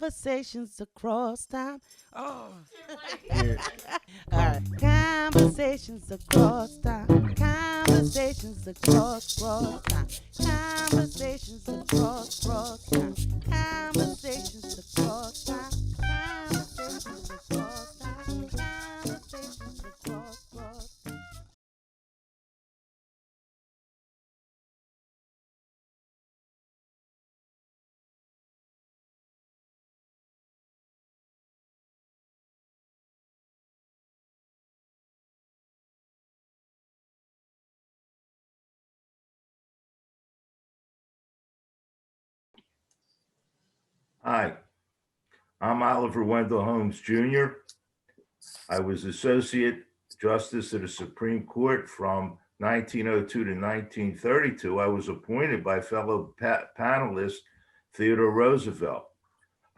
Conversations across time. Oh. Yeah. All right. Conversations across time. Conversations across time. Conversations across time. Conversations across time. Conversations across time. Conversations across time. Hi, I'm Oliver Wendell Holmes Jr. I was Associate Justice of the Supreme Court from 1902 to 1932. I was appointed by fellow panelist Theodore Roosevelt.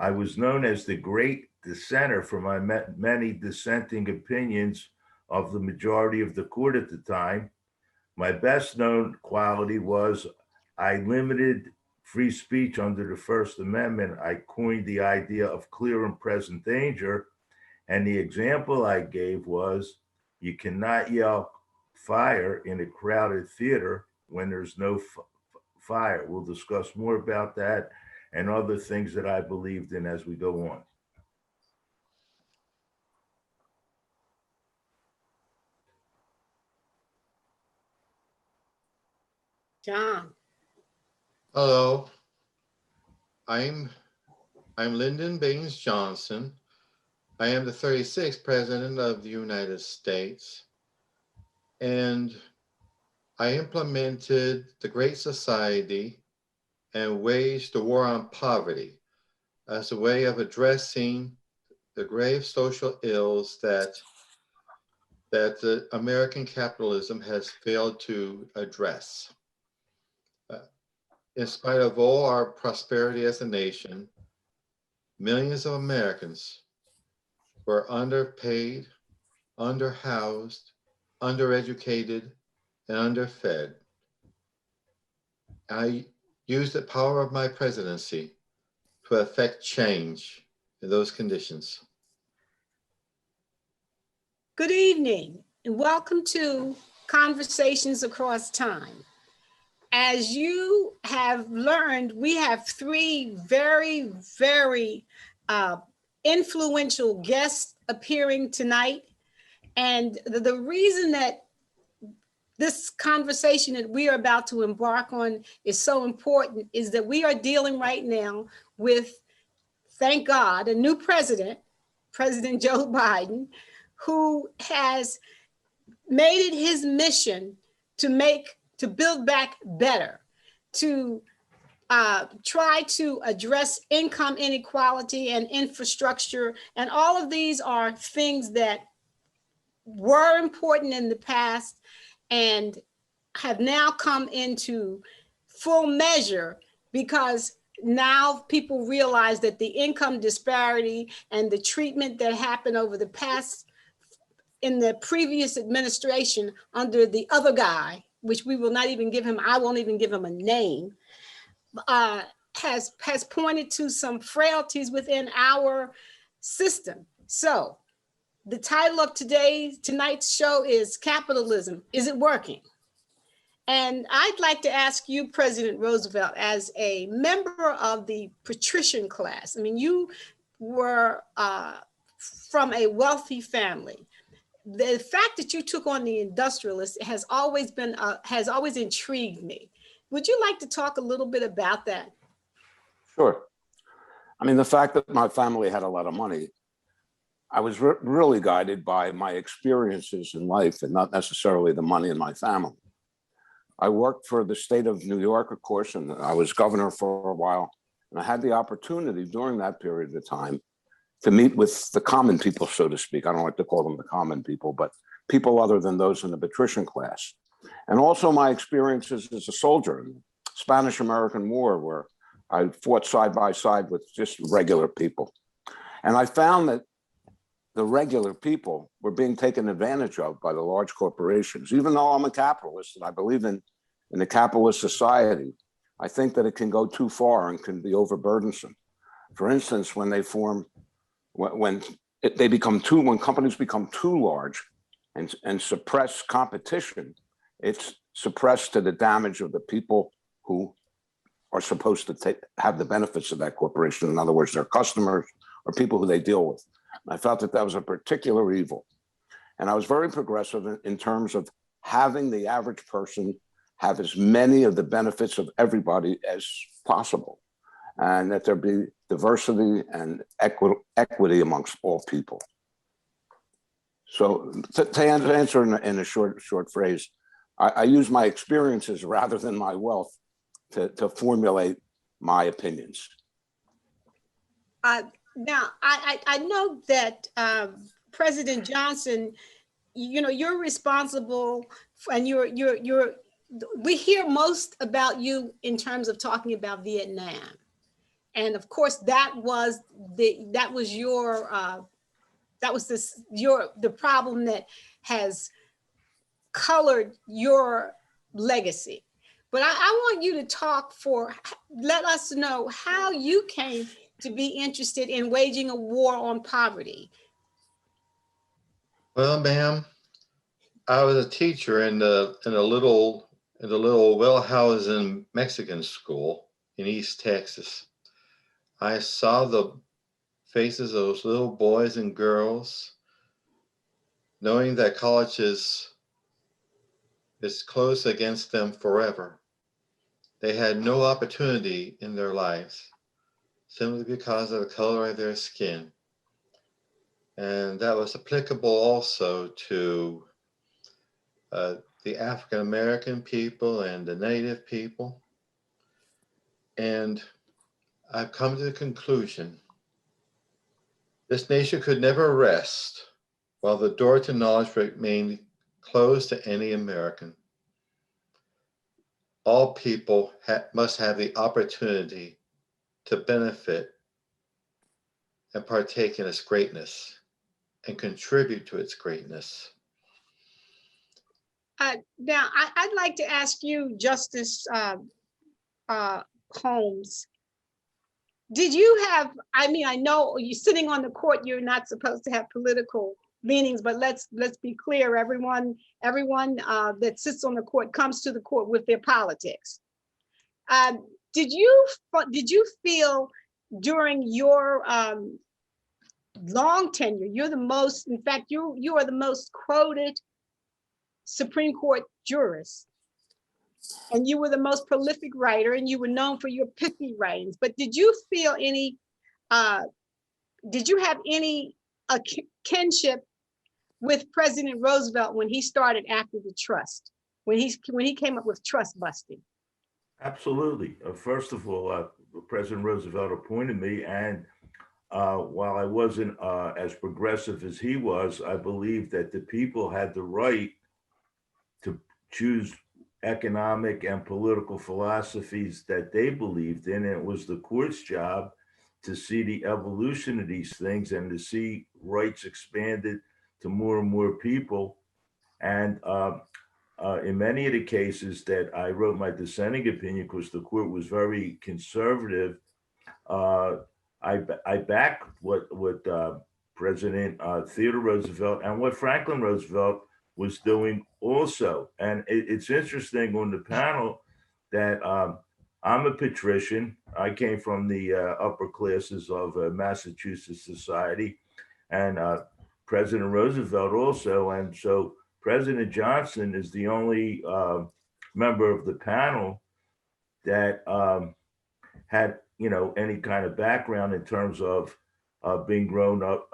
I was known as the great dissenter for my many dissenting opinions of the majority of the court at the time. My best known quality was I limited free speech under the First Amendment. I coined the idea of clear and present danger. And the example I gave was you cannot yell fire in a crowded theater when there's no fire. We'll discuss more about that and other things that I believed in as we go on. John. Hello, I'm I'm Lyndon Baines Johnson. I am the 36th President of the United States, and I implemented the Great Society and waged the war on poverty as a way of addressing the grave social ills that the American capitalism has failed to address. In spite of all our prosperity as a nation, millions of Americans were underpaid, underhoused, undereducated, and underfed. I used the power of my presidency to effect change in those conditions. Good evening, and welcome to Conversations Across Time. As you have learned, we have three very influential guests appearing tonight. And the reason that this conversation that we are about to embark on is so important is that we are dealing right now with, thank God, a new president, President Joe Biden, who has made it his mission to build back better, to try to address income inequality and infrastructure. And all of these are things that were important in the past and have now come into full measure because now people realize that the income disparity and the treatment that happened over the past in the previous administration under the other guy, which we will not even give him, I won't even give him a name, has pointed to some frailties within our system. So the title of tonight's show is Capitalism, Is It Working? And I'd like to ask you, President Roosevelt, as a member of the patrician class, I mean, you were from a wealthy family. The fact that you took on the industrialists has always intrigued me. Would you like to talk a little bit about that? Sure. I mean, the fact that my family had a lot of money, I was really guided by my experiences in life and not necessarily the money in my family. I worked for the state of New York, of course, and I was governor for a while. And I had the opportunity during that period of time to meet with the common people, so to speak. I don't like to call them the common people, but people other than those in the patrician class. And also my experiences as a soldier in the Spanish-American War, where I fought side by side with just regular people. And I found that the regular people were being taken advantage of by the large corporations. Even though I'm a capitalist and I believe in a capitalist society, I think that it can go too far and can be overburdensome. For instance, when they form, when when companies become too large and suppress competition, it's suppressed to the damage of the people who are supposed to have the benefits of that corporation. In other words, their customers or people who they deal with. I felt that that was a particular evil. And I was very progressive in terms of having the average person have as many of the benefits of everybody as possible, and that there be diversity and equity amongst all people. So to answer in a short phrase, I use my experiences rather than my wealth to formulate my opinions. Now, I know that President Johnson, you're responsible, and we hear most about you in terms of talking about Vietnam, and of course that was the problem that has colored your legacy. But I want you to let us know how you came to be interested in waging a war on poverty. Well, ma'am, I was a teacher in the little Wellhausen Mexican school in East Texas. I saw the faces of those little boys and girls, knowing that college is closed against them forever. They had no opportunity in their lives simply because of the color of their skin. And that was applicable also to the African American people and the Native people. And I've come to the conclusion this nation could never rest while the door to knowledge remained closed to any American. All people must have the opportunity to benefit and partake in its greatness and contribute to its greatness. Now, I'd like to ask you, Justice Holmes, did you have, I know you're sitting on the court, you're not supposed to have political leanings, but let's be clear, everyone that sits on the court comes to the court with their politics. Did you feel during your long tenure, you are the most quoted Supreme Court jurist, and you were the most prolific writer, and you were known for your pithy writings, but did you feel did you have any kinship with President Roosevelt when he started after the trust, when he came up with trust busting? Absolutely. First of all, President Roosevelt appointed me, and while I wasn't as progressive as he was, I believed that the people had the right to choose economic and political philosophies that they believed in. And it was the court's job to see the evolution of these things and to see rights expanded to more and more people. And in many of the cases that I wrote my dissenting opinion, because the court was very conservative, I backed what President Theodore Roosevelt and what Franklin Roosevelt was doing also. And it's interesting on the panel that I'm a patrician. I came from the upper classes of Massachusetts society, and President Roosevelt also. And so President Johnson is the only member of the panel that had any kind of background in terms of growing up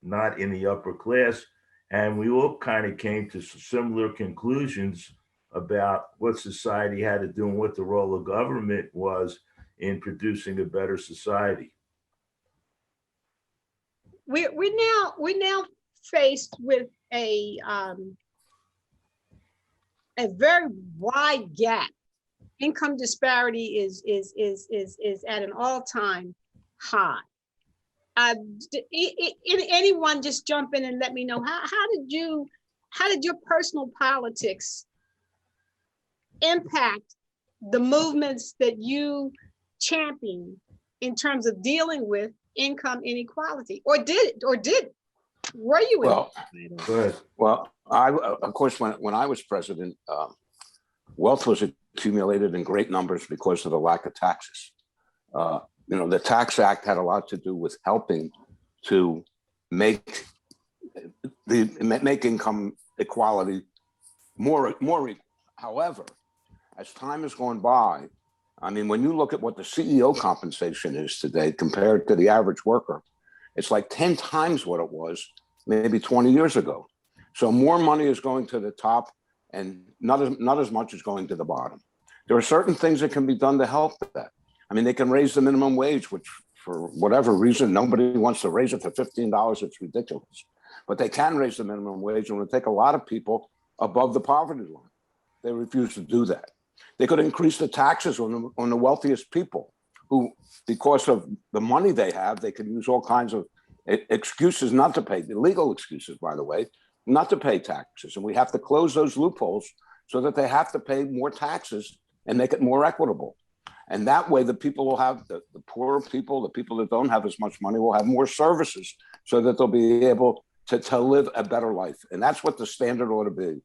not in the upper class. And we all kind of came to similar conclusions about what society had to do and what the role of government was in producing a better society. We're now faced with a very wide gap. Income disparity is at an all-time high. Anyone just jump in and let me know how did your personal politics impact the movements that you champion in terms of dealing with income inequality, or were you in? Well, Go ahead. well, of course, when I was president, wealth was accumulated in great numbers because of the lack of taxes. The Tax Act had a lot to do with helping to make income equality more equal. However, as time has gone by, I mean, when you look at what the CEO compensation is today compared to the average worker, it's like 10 times what it was maybe 20 years ago. So more money is going to the top and not as much is going to the bottom. There are certain things that can be done to help that. I mean, they can raise the minimum wage, which for whatever reason, nobody wants to raise it to $15. It's ridiculous. But they can raise the minimum wage, and it would take a lot of people above the poverty line. They refuse to do that. They could increase the taxes on the wealthiest people who, because of the money they have, they can use all kinds of excuses not to pay, illegal excuses, by the way, not to pay taxes. And we have to close those loopholes so that they have to pay more taxes and make it more equitable. And that way, the people will have, the poorer people, the people that don't have as much money will have more services so that they'll be able to live a better life. And that's what the standard ought to be,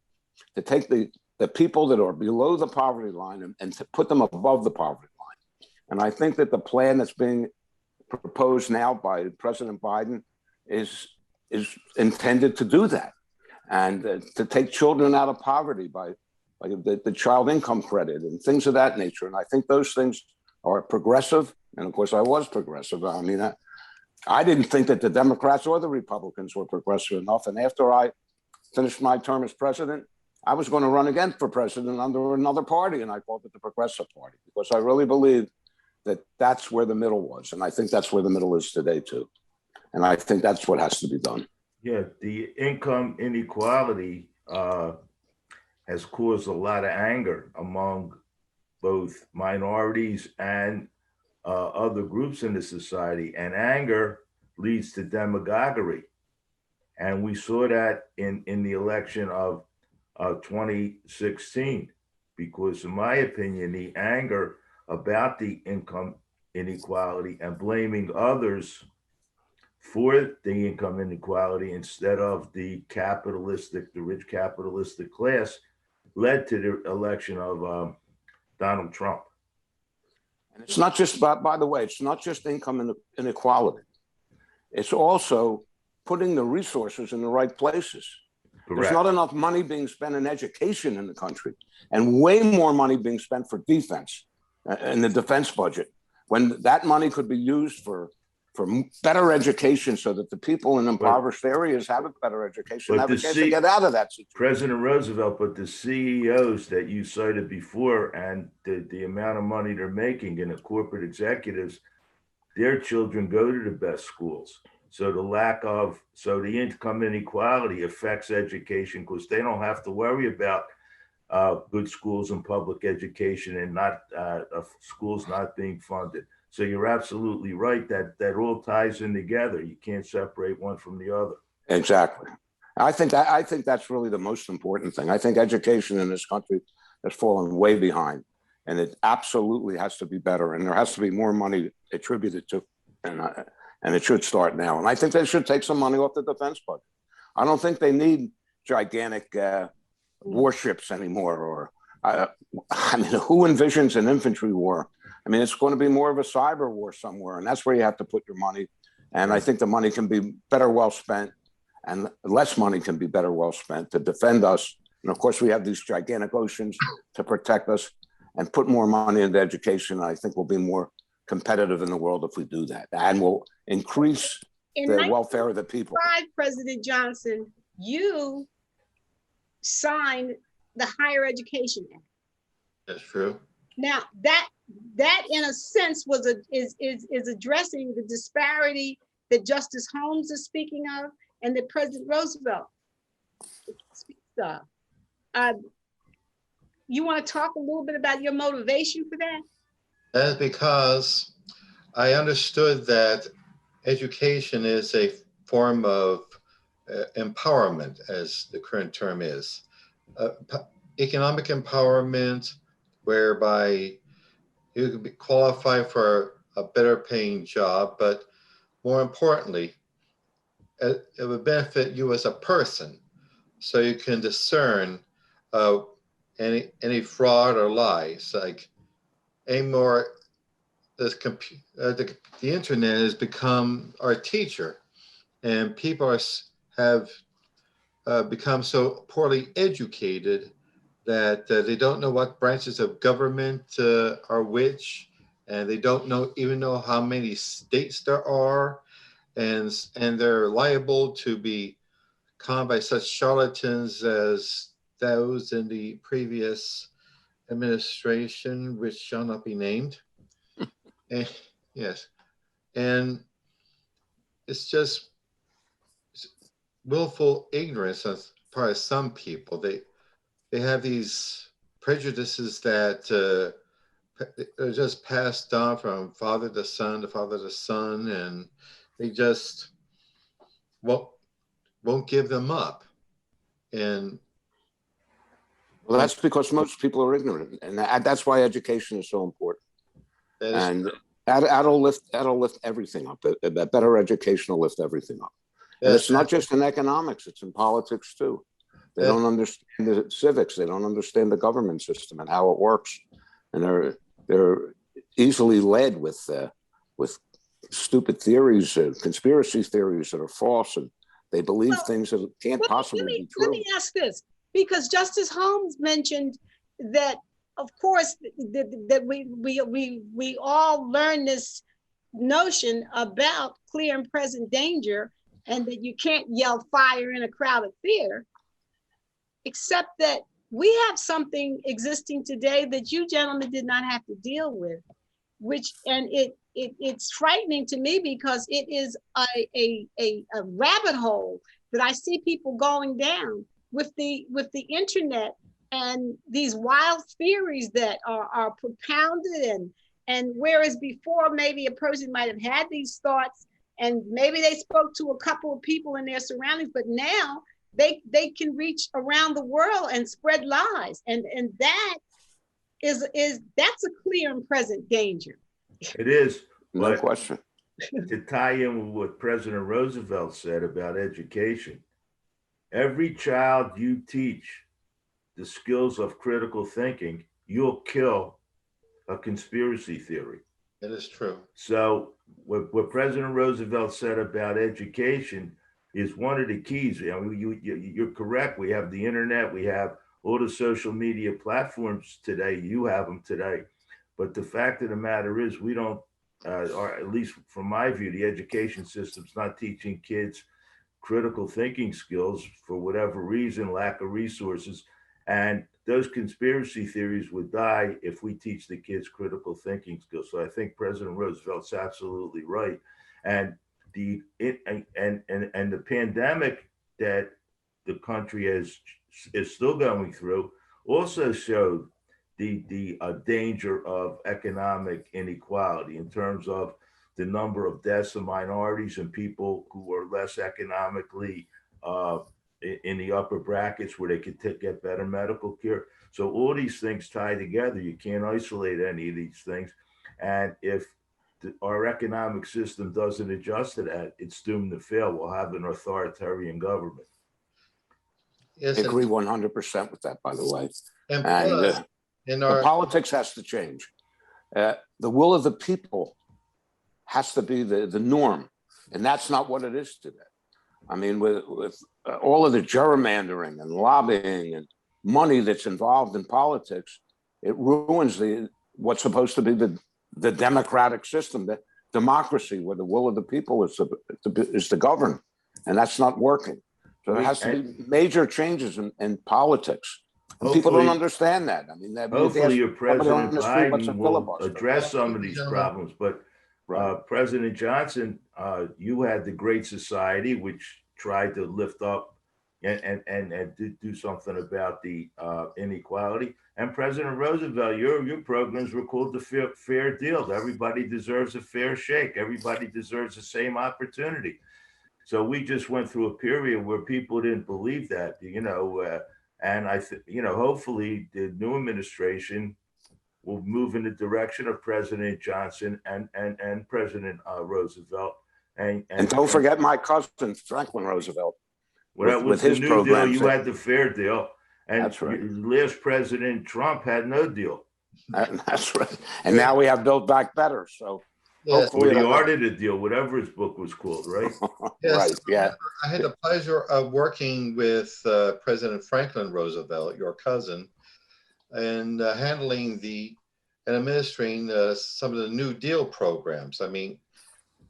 to take the people that are below the poverty line and to put them above the poverty line. And I think that the plan that's being proposed now by President Biden is intended to do that, and to take children out of poverty by the child income credit and things of that nature. And I think those things are progressive. And of course, I was progressive. I mean, I didn't think that the Democrats or the Republicans were progressive enough. And after I finished my term as president, I was going to run again for president under another party. And I called it the Progressive Party, because I really believe that that's where the middle was. And I think that's where the middle is today, too. And I think that's what has to be done. Yeah, the income inequality has caused a lot of anger among both minorities and other groups in the society. And anger leads to demagoguery. And we saw that in the election of 2016, because in my opinion, the anger about the income inequality and blaming others for the income inequality instead of the rich capitalistic class led to the election of Donald Trump. And it's not just, by the way, it's not just income inequality. It's also putting the resources in the right places. Correct. There's not enough money being spent in education in the country, and way more money being spent for defense in the defense budget, when that money could be used for better education so that the people in impoverished areas have a better education, have a chance to get out of that situation. President Roosevelt, but the CEOs that you cited before and the amount of money they're making, and the corporate executives, their children go to the best schools. So the income inequality affects education because they don't have to worry about good schools and public education and not schools not being funded. So you're absolutely right that all ties in together. You can't separate one from the other. Exactly. I think that's really the most important thing. I think education in this country has fallen way behind, and it absolutely has to be better. And there has to be more money attributed to, and it should start now. And I think they should take some money off the defense budget. I don't think they need gigantic warships anymore. Or I mean, who envisions an infantry war? I mean, it's going to be more of a cyber war somewhere, and that's where you have to put your money. And I think the money can be better well spent, and less money can be better well spent to defend us. And of course, we have these gigantic oceans to protect us, and put more money into education. I think we'll be more competitive in the world if we do that, and we'll increase the welfare of the people. President Johnson, you signed the Higher Education Act. That's true. Now that in a sense is addressing the disparity that Justice Holmes is speaking of and that President Roosevelt speaks of. You want to talk a little bit about your motivation for that? That is because I understood that education is a form of empowerment, as the current term is. Economic empowerment, whereby you can qualify for a better paying job, but more importantly, it would benefit you as a person, so you can discern any fraud or lies. Like anymore, the internet has become our teacher, and people have become so poorly educated that they don't know what branches of government are which, and they don't even know how many states there are, and they're liable to be conned by such charlatans as those in the previous administration, which shall not be named. And, yes, and it's just willful ignorance on part of some people. They have these prejudices that are just passed on from father to son to father to son, and they just won't give them up. And Well, that's because most people are ignorant, and that's why education is so important. And that'll lift everything up. A better education will lift everything up. And it's not just in economics; it's in politics too. They don't understand the civics. They don't understand the government system and how it works, and they're easily led with stupid theories, conspiracy theories that are false, and they believe things that can't possibly be true. Let me ask this, because Justice Holmes mentioned that, of course, that we all learn this notion about clear and present danger, and that you can't yell fire in a crowded theater, except that we have something existing today that you gentlemen did not have to deal with, it's frightening to me, because it is a rabbit hole that I see people going down with the internet, and these wild theories that are propounded, and whereas before maybe a person might have had these thoughts and maybe they spoke to a couple of people in their surroundings, but now they can reach around the world and spread lies, and that that's a clear and present danger. It is. No question. To tie in with what President Roosevelt said about education, every child you teach the skills of critical thinking, you'll kill a conspiracy theory. It is true. So what President Roosevelt said about education is one of the keys. I mean, you're correct. We have the internet. We have all the social media platforms today. You have them today. But the fact of the matter is we don't, or at least from my view, the education system's not teaching kids critical thinking skills for whatever reason, lack of resources. And those conspiracy theories would die if we teach the kids critical thinking skills. So I think President Roosevelt's absolutely right. And the pandemic that the country is still going through also showed the danger of economic inequality in terms of the number of deaths of minorities and people who are less economically in the upper brackets where they could get better medical care. So all these things tie together. You can't isolate any of these things. And if our economic system doesn't adjust to that, it's doomed to fail. We'll have an authoritarian government. Yes, I agree 100% with that, by the way. And plus, the politics has to change. The will of the people has to be the norm, and that's not what it is today. I mean, with all of the gerrymandering and lobbying and money that's involved in politics, it ruins what's supposed to be the democratic system, the democracy, where the will of the people is to govern, and that's not working. So there has to be major changes in politics. And people don't understand that. I mean, hopefully your President Biden will address some of these problems. But President Johnson, you had the Great Society, which tried to lift up and do something about the inequality. And President Roosevelt, your programs were called the fair deal. Everybody deserves a fair shake. Everybody deserves the same opportunity. So we just went through a period where people didn't believe that, and hopefully the new administration will move in the direction of President Johnson and President Roosevelt. And don't forget my cousin, Franklin Roosevelt. Well, that was with the his New Deal. programs. You had the Fair Deal. And That's right. last President Trump had no deal. That's right. And now we have Build Back Better. So Yes. hopefully Or the that'll- Art of the Deal, whatever his book was called, right? Yes. Right, yeah. I had the pleasure of working with President Franklin Roosevelt, your cousin, and handling and administering some of the New Deal programs. I mean,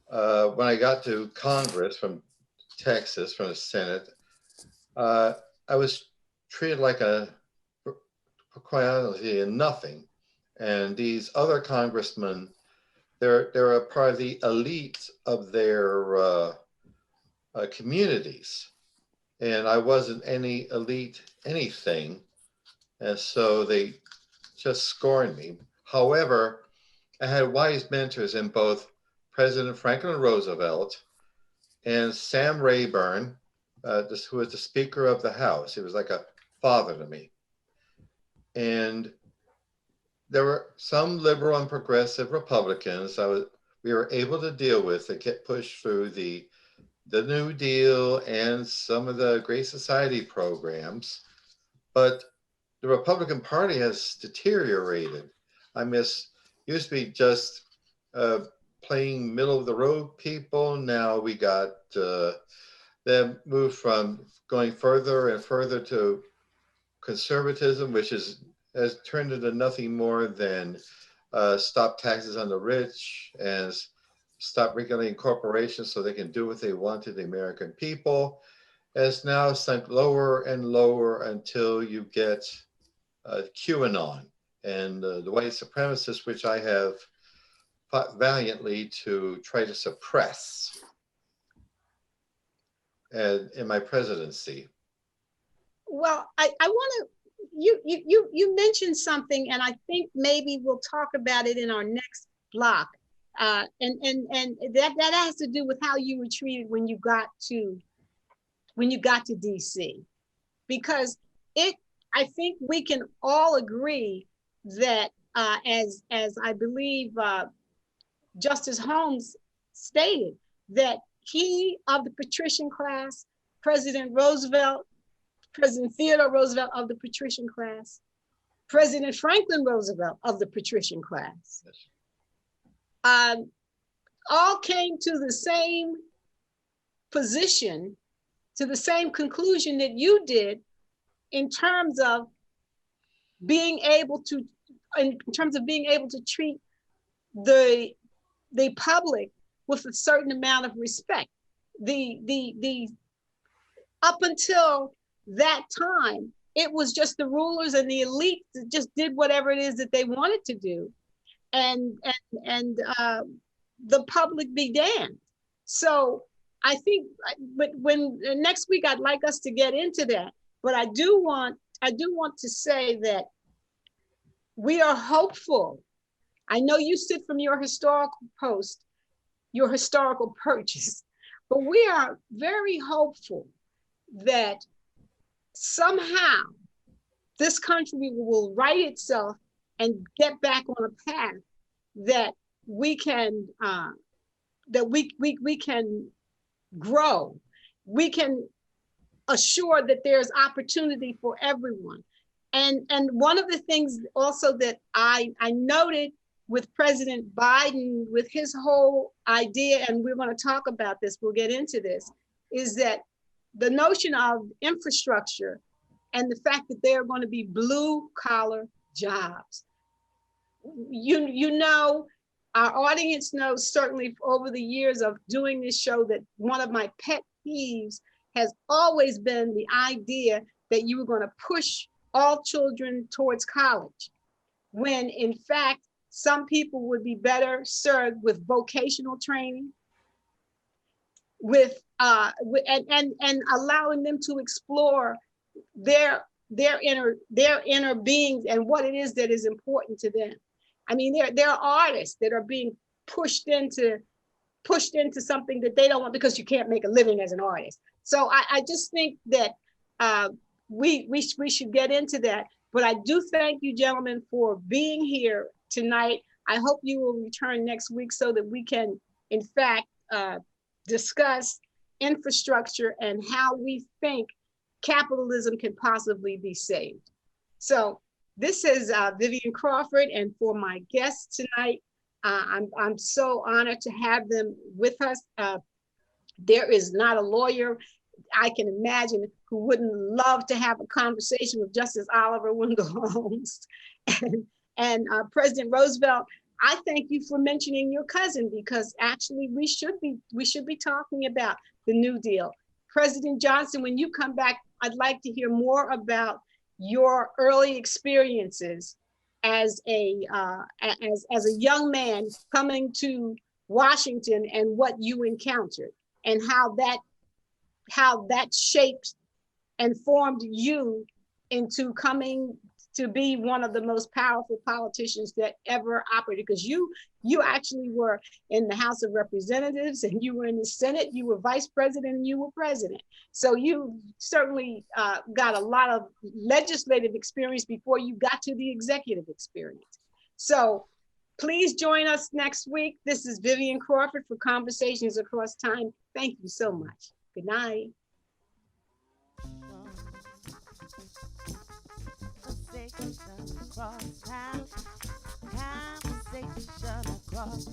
when I got to Congress from Texas, from the Senate, I was treated like quite honestly, nothing. And these other congressmen, they're a part of the elite of their communities. And I wasn't any elite anything. And so they just scorned me. However, I had wise mentors in both President Franklin Roosevelt and Sam Rayburn, who was the Speaker of the House. He was like a father to me. And there were some liberal and progressive Republicans we were able to deal with that get pushed through the New Deal and some of the Great Society programs. But the Republican Party has deteriorated. Used to be just playing middle of the road people. Now we got them moved from going further and further to conservatism, which has turned into nothing more than stop taxes on the rich and stop regulating corporations so they can do what they want to the American people. It's now sunk lower and lower until you get QAnon and the white supremacists, which I have fought valiantly to try to suppress in my presidency. Well, I want to, you mentioned something, and I think maybe we'll talk about it in our next block. And that has to do with how you were treated when you got to DC, because I think we can all agree that as I believe Justice Holmes stated, that he of the patrician class, President Roosevelt, President Theodore Roosevelt of the patrician class, President Franklin Roosevelt of the patrician class, all came to the same position, to the same conclusion that you did in terms of being able to treat the public with a certain amount of respect. Up until that time, it was just the rulers and the elite that just did whatever it is that they wanted to do, and the public be damned. So I think, but when next week I'd like us to get into that. But I do want to say that we are hopeful. I know you sit from your historical post, your historical purchase, but we are very hopeful that somehow this country will right itself and get back on a path that we can we can grow. We can assure that there's opportunity for everyone. And one of the things also that I noted with President Biden, with his whole idea, and we're going to talk about this, we'll get into this, is that the notion of infrastructure and the fact that there are going to be blue collar jobs. You know, our audience knows certainly over the years of doing this show that one of my pet peeves has always been the idea that you were going to push all children towards college, when in fact, some people would be better served with vocational training, and allowing them to explore their inner beings and what it is that is important to them. I mean, there are artists that are being pushed into something that they don't want because you can't make a living as an artist. So I just think that we should get into that. But I do thank you, gentlemen, for being here tonight. I hope you will return next week so that we can, in fact, discuss infrastructure and how we think capitalism can possibly be saved. So this is Vivian Crawford, and for my guests tonight, I'm so honored to have them with us. There is not a lawyer I can imagine who wouldn't love to have a conversation with Justice Oliver Wendell Holmes. And President Roosevelt, I thank you for mentioning your cousin, because actually we should be talking about the New Deal. President Johnson, when you come back, I'd like to hear more about your early experiences as a young man coming to Washington and what you encountered and how that shaped and formed you into coming to be one of the most powerful politicians that ever operated. Because you actually were in the House of Representatives, and you were in the Senate, you were vice president, and you were president. So you certainly got a lot of legislative experience before you got to the executive experience. So please join us next week. This is Vivian Crawford for Conversations Across Time. Thank you so much. Good night. Conversation across time. Conversation across